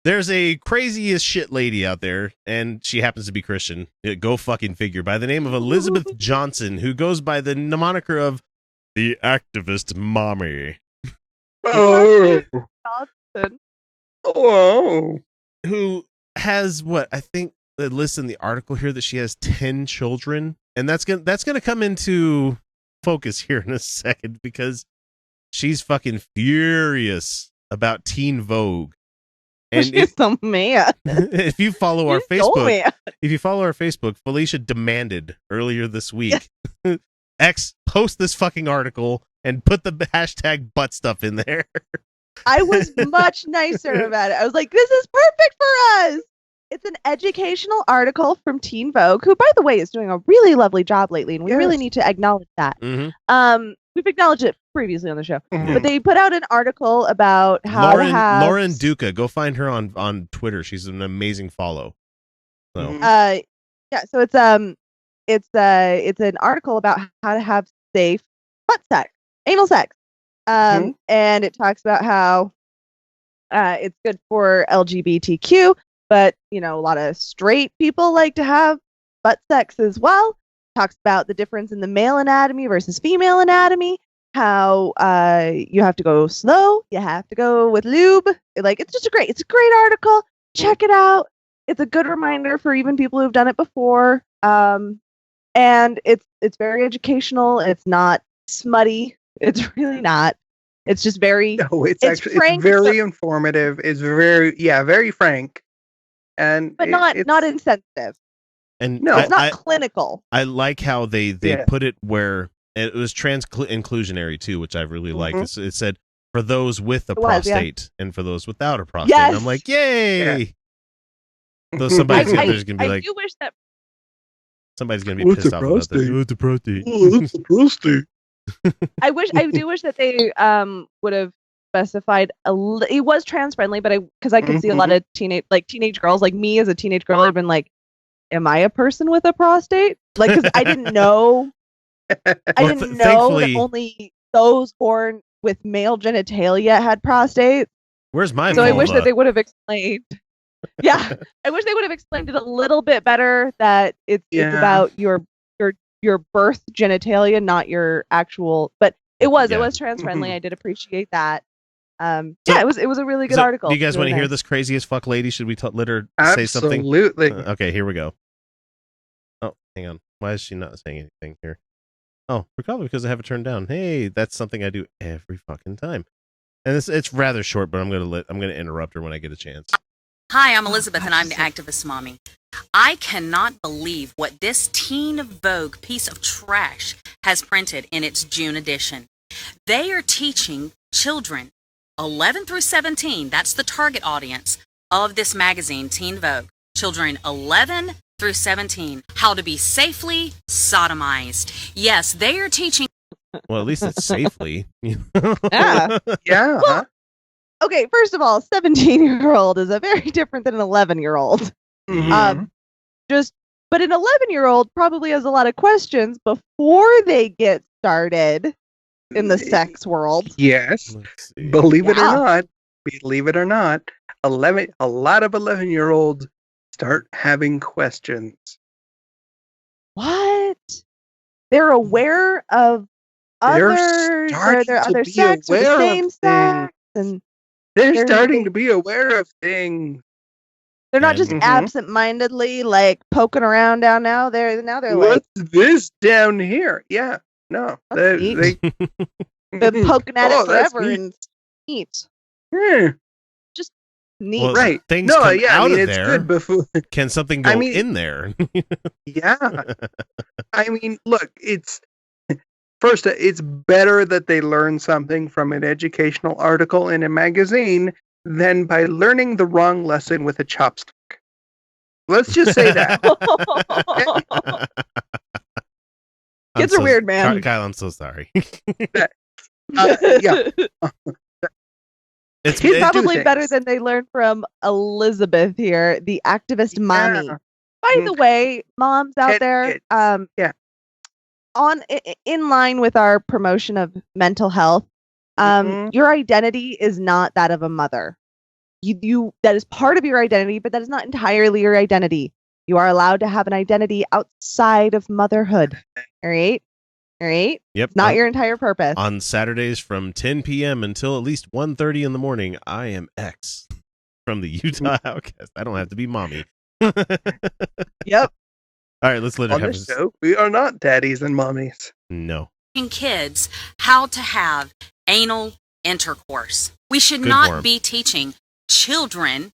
There's a crazy as shit lady out there, and she happens to be Christian. Go fucking figure. By the name of Elizabeth Johnson, who goes by the moniker of the activist mommy. Oh. Oh. Who has what I think it lists in the article here that she has 10 children, and that's gonna come into focus here in a second because she's fucking furious about Teen Vogue. And she's so mad. If you follow our Facebook, Felicia demanded earlier this week X post this fucking article and put the hashtag Buttstuff in there. I was much nicer about it. I was like, this is perfect for us. It's an educational article from Teen Vogue, who, by the way, is doing a really lovely job lately, and we really need to acknowledge that. Mm-hmm. We've acknowledged it previously on the show, but they put out an article about how Lauren Duca. Go find her on Twitter. She's an amazing follow. So. So it's an article about how to have safe butt sex, anal sex, and it talks about how it's good for LGBTQ, but a lot of straight people like to have butt sex as well. Talks about the difference in the male anatomy versus female anatomy, how you have to go slow, you have to go with lube. It's a great article. Check it out. It's a good reminder for even people who've done it before. And it's very educational. It's not smutty. It's really not. It's just very. No, it's very informative. It's very frank, and but not insensitive. And no, it's not clinical. I like how they put it where it was trans inclusionary too, which I really liked. It said for those with a prostate and for those without a prostate. Yes. And I'm like, yay! Though somebody's there's gonna be like, I do wish that somebody's gonna be pissed off about this. Oh, the prostate. Oh, that's the prostate. I do wish that they would have specified it was trans friendly, but because I could see a lot of teenage girls, like me as a teenage girl, I've been like, am I a person with a prostate? Like, because I didn't know. I didn't know that only those born with male genitalia had prostates. Where's my So vulva? I wish that they would have explained. Yeah, I wish they would have explained it a little bit better. That it's about your birth genitalia, not your actual. But it was trans friendly. I did appreciate that. It was a really good article. Do you guys want to hear this crazy as fuck lady? Should we let her say something? Absolutely. Okay, here we go. Oh, hang on. Why is she not saying anything here? Oh, probably because I have it turned down. Hey, that's something I do every fucking time. And it's rather short, but I'm gonna interrupt her when I get a chance. Hi, I'm Elizabeth, and I'm the activist mommy. I cannot believe what this Teen Vogue piece of trash has printed in its June edition. They are teaching children 11 through 17, that's the target audience of this magazine, Teen Vogue, children 11 through 17, how to be safely sodomized. Yes, they are teaching. Well, at least it's safely. Yeah. Yeah. Well, okay, first of all, 17-year-old is a very different than an 11-year-old. Mm-hmm. But an 11-year-old probably has a lot of questions before they get started in the sex world. Yes. Believe it or not, a lot of 11-year-olds start having questions. What? They're aware of other sex or the same sex, and they're starting to be aware of things. They're not just absent-mindedly like poking around down now. They're like, what's this down here? Yeah, no, they've been poking at it forever and neat. Just neat, well, right? Things come out of it's there. Good before. Can something go in there? Yeah, I mean, look, it's better that they learn something from an educational article in a magazine than by learning the wrong lesson with a chopstick. Let's just say that. Kids are weird, man. Kyle, I'm so sorry. Yeah. It's probably better than they learned from Elizabeth here, the activist mommy. By the way, moms out there, in line with our promotion of mental health, your identity is not that of a mother. that is part of your identity, but that is not entirely your identity. You are allowed to have an identity outside of motherhood. All right? Yep. It's not your entire purpose. On Saturdays from 10 p.m. until at least 1:30 in the morning, I am X from the Utah Outcast. I don't have to be mommy. Yep. All right, let's let her On have this this. show, we are not daddies and mommies. No. Kids how to have anal intercourse. We should Good not worm. be teaching children,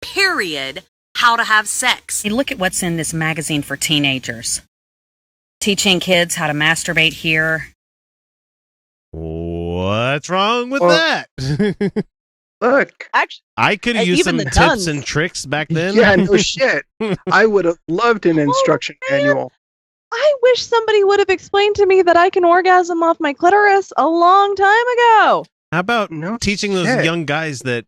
period, how to have sex. Hey, look at what's in this magazine for teenagers. Teaching kids how to masturbate here. What's wrong with Well, that? Look. Actually, I could have used even some the tips nuns. and tricks back then. Yeah, no shit. I would have loved an instruction man. manual. I wish somebody would have explained to me that I can orgasm off my clitoris a long time ago. How about No teaching those shit. young guys that,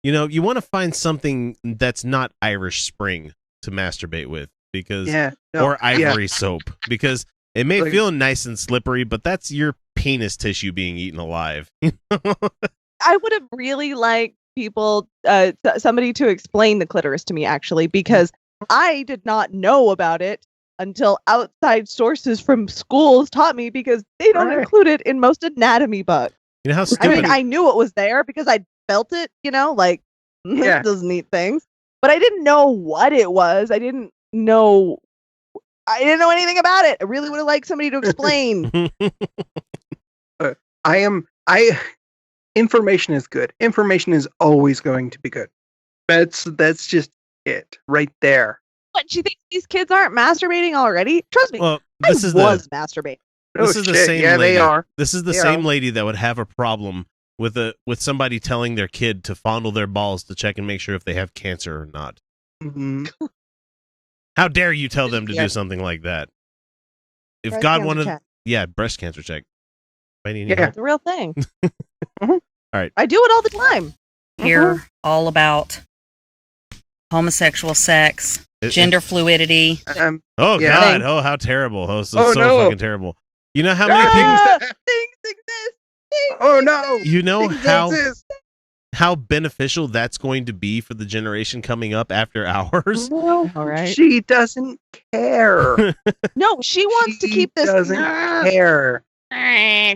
you want to find something that's not Irish Spring to masturbate with because Yeah. No, or ivory soap because it may Like- feel nice and slippery, but that's your penis tissue being eaten alive. I would have really liked people, somebody to explain the clitoris to me, actually, because I did not know about it until outside sources from schools taught me, because they don't Right. include it in most anatomy books. You know how I stupid mean, I knew it was there because I felt it, like, Yeah. this does neat things, but I didn't know what it was. I didn't know anything about it. I really would have liked somebody to explain. Information is good. Information is always going to be good. That's just it right there. What, she thinks these kids aren't masturbating already? Trust me, well, I this is was masturbating. This Oh, is the shit. same Yeah, lady. they are. This is the They same are. lady that would have a problem with somebody telling their kid to fondle their balls to check and make sure if they have cancer or not. Mhm. How dare you tell them to Yeah. do something like that? If Breast God cancer wanted, check. yeah, breast cancer check. Might need any Yeah. help? It's a real thing. Mhm. All right. I do it all the time. Here, all about homosexual sex, gender fluidity. Oh Yeah. God! Oh, how terrible! Oh, so Oh, no. fucking terrible. You know how many people? Ah, things exist. Things Oh no! You know Things how exist. how beneficial that's going to be for the generation coming up after ours. No, All right. she doesn't care. No, she wants to She keep this doesn't care.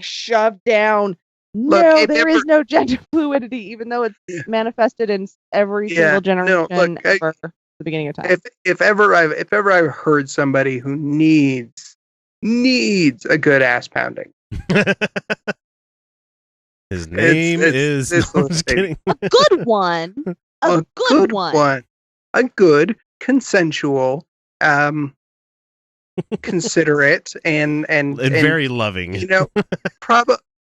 shoved down. Look, No, if there ever- is no gender fluidity, even though it's Yeah. manifested in every Yeah, single generation no, look, ever the beginning of time. If ever I've heard somebody who needs a good ass pounding, His name is. it's No, I'm those just things. kidding. A good one. A good one. a good consensual, considerate and And very loving. you know,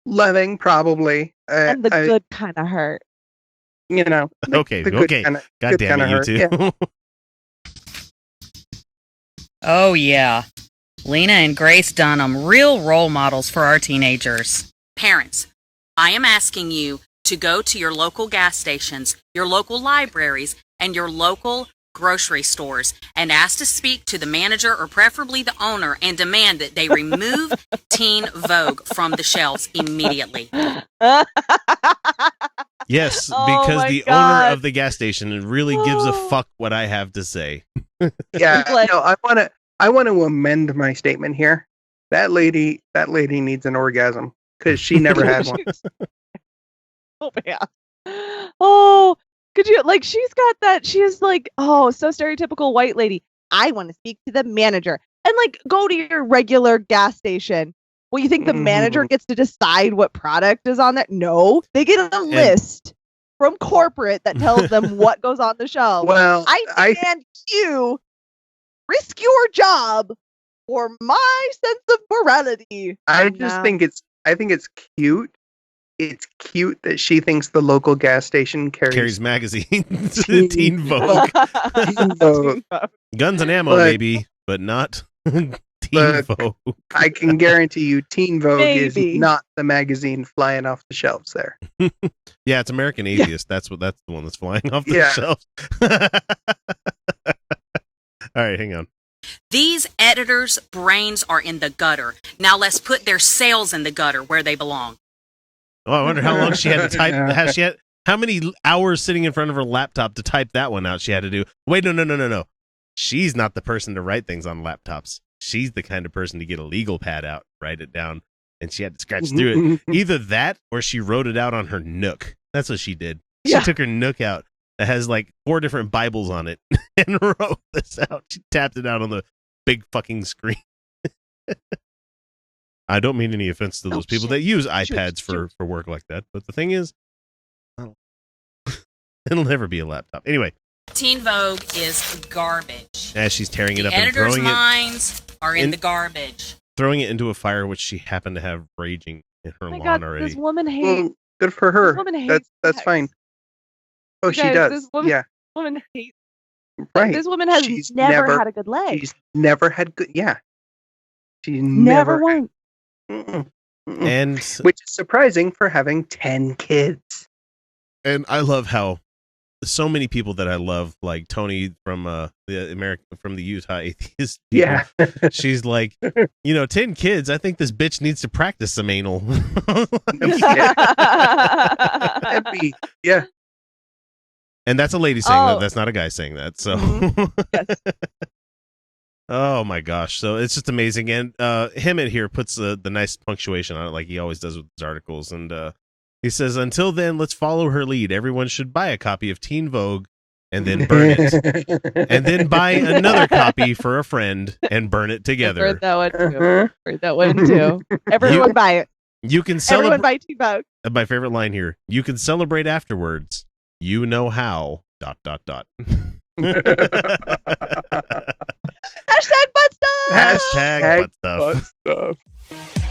loving probably. And the good kind of hurt. You know. Okay, the good okay. kinda- God good damn it, kinda you two. hurt, Oh, yeah. Lena and Grace Dunham, real role models for our teenagers. Parents, I am asking you to go to your local gas stations, your local libraries, and your local grocery stores and ask to speak to the manager or preferably the owner and demand that they remove Teen Vogue from the shelves immediately. Yes, Oh because my the God. owner of the gas station really gives a fuck what I have to say. Yeah, Like- no, I want to amend my statement here. That lady needs an orgasm because she never had one. Oh yeah. Oh, could you she's got that? She is so stereotypical white lady. I want to speak to the manager and go to your regular gas station. Well, you think the manager Mhm. gets to decide what product is on there? No, they get a list from corporate that tells them what goes on the shelf. Well, I demand you risk your job for my sense of morality. I just No. think it's cute. It's cute that she thinks the local gas station Carries magazines. Teen Teen Vogue. Vogue. Guns and ammo, But- maybe, but not Teen Look, Vogue. I can guarantee you, Teen Vogue Maybe. is not the magazine flying off the shelves there. Yeah, it's American Atheist. That's the one that's flying off the Yeah. shelves. All right, hang on. These editors' brains are in the gutter. Now let's put their sales in the gutter where they belong. Oh, I wonder how long she had to type. How many hours sitting in front of her laptop to type that one out she had to do? Wait, no. She's not the person to write things on laptops. She's the kind of person to get a legal pad out, write it down, and she had to scratch through it. Either that or she wrote it out on her Nook. That's what she did. She took her Nook out that has like 4 different Bibles on it and wrote this out. She tapped it out on the big fucking screen. I don't mean any offense to those people that use iPads for work like that, but the thing is, it'll never be a laptop. Anyway. Teen Vogue is garbage. As she's tearing it the up and editors' throwing minds are in the garbage. Throwing it into a fire which she happened to have raging in her lawn God, already. This woman hates. Good for her. This woman hates That's sex. fine. Oh, she Guys, does. This woman, Yeah. woman hates. Right. This woman has She's never had a good leg. She's never had good. Yeah. She's Never once. And which is surprising for having 10 kids. And I love how so many people that I love, like Tony from the Utah Atheist people, Yeah. she's like, 10 kids. I think this bitch needs to practice some anal. Yeah. And that's a lady saying that. That's not a guy saying that. So, Yes. Oh my gosh. So it's just amazing. And Hammett here puts the nice punctuation on it like he always does with his articles. And he says, until then, let's follow her lead. Everyone should buy a copy of Teen Vogue and then burn it. And then buy another copy for a friend and burn it together. Heard that one too. Heard that one too. Everyone buy it. You can Everyone celebrate. buy Teen Vogue. My favorite line here. You can celebrate afterwards. You know how. ... Hashtag butt stuff. Hashtag butt stuff. Butt stuff.